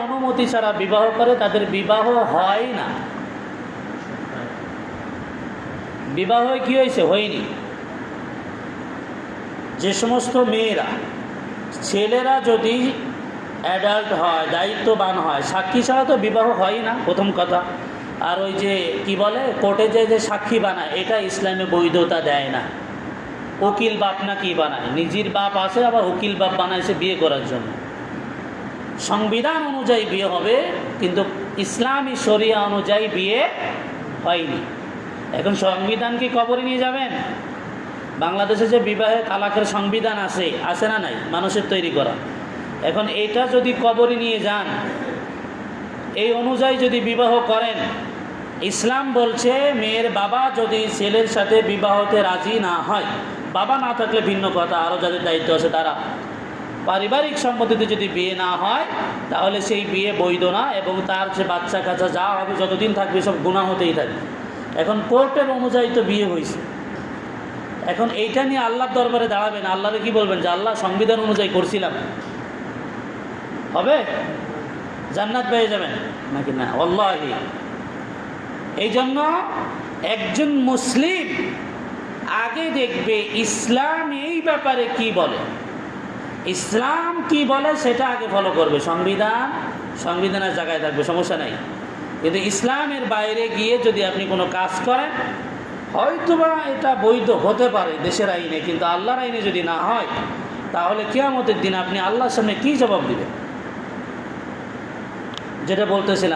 অনুমতি ছাড়া বিবাহ করে তাদের বিবাহ হয় না। বিবাহ কি হয়েছে? হয়নি। যে সমস্ত মেয়েরা, ছেলেরা যদি অ্যাডাল্ট হয়, দায়িত্ববান হয়, সাক্ষী ছাড়া তো বিবাহ হয় না, প্রথম কথা। আর ওই যে কি বলে কোর্টে যে সাক্ষী বানায়, এটা ইসলামে বৈধতা দেয় না। উকিল বাপ না কি বানায়, নিজের বাপ আছে আবার উকিল বাপ বানাইছে বিয়ে করার জন্য। সংবিধান অনুযায়ী বিয়ে হবে, কিন্তু ইসলামী শরিয়া অনুযায়ী বিয়ে হয়নি। এখন সংবিধান কি কবরে নিয়ে যাবেন? বাংলাদেশে যে বিবাহে তালাকের সংবিধান আছে না নাই, মানুষের তৈরি করা। এখন এটা যদি কবরে নিয়ে যান, এই অনুযায়ী যদি বিবাহ করেন, ইসলাম বলছে মেয়ের বাবা যদি ছেলের সাথে বিবাহতে রাজি না হয়, বাবা না থাকলে ভিন্ন কথা, আরও যাদের দায়িত্ব আছে তারা, পারিবারিক সম্পত্তিতে যদি বিয়ে না হয় তাহলে সেই বিয়ে বৈধ না, এবং তার যে বাচ্চা কাচ্চা যা হবে যতদিন থাকবে সব গুনাহ হতেই থাকবে। এখন কোর্টের অনুযায়ী তো বিয়ে হয়েছে, এখন এইটা নিয়ে আল্লাহর দরবারে দাঁড়াবেন, আল্লাহরে কি বলবেন যে আল্লাহ সংবিধান অনুযায়ী করছিলাম, হবে? জান্নাত পেয়ে যাবেন নাকি না? ওয়াল্লাহি। এই জন্য একজন মুসলিম আগে দেখবে ইসলাম এই ব্যাপারে কি বলে, ইসলাম কি বলে সেটা আগে ফলো করবে। সংবিধানের জায়গায় থাকবে, সমস্যা নাই। কিন্তু ইসলামের বাইরে গিয়ে যদি আপনি কোনো কাজ করেন, হয়তোবা এটা বৈধ হতে পারে দেশের আইনে, কিন্তু আল্লাহর আইনে যদি না হয়, তাহলে কিয়ামতের দিন আপনি আল্লাহর সামনে কি জবাব দিবেন? যেটা বলতেছিলাম।